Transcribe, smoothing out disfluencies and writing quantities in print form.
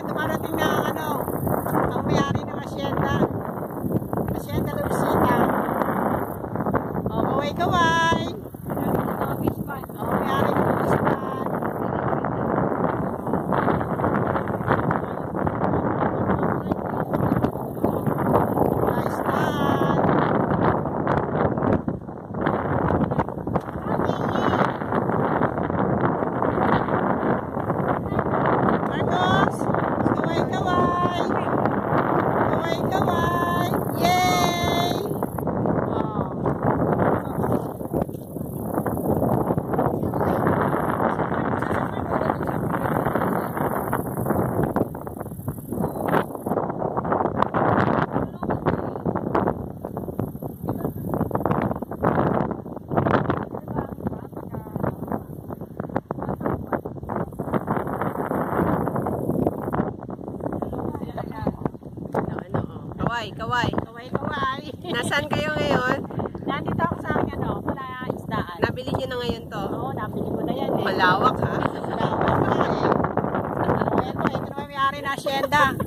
dumarating na ang may-ari ng Hacienda. Hacienda Luisita. O, kaway-kaway. O, may-ari ng Pispan. Kaway. Nasaan kayo ngayon? Nandito ako sa akin, isdaan. Nabili niyo na ngayon to? Oo, nabili ko na yan eh. Malawak ha? Malawak na eh. Ito naman may-ari na Hacienda.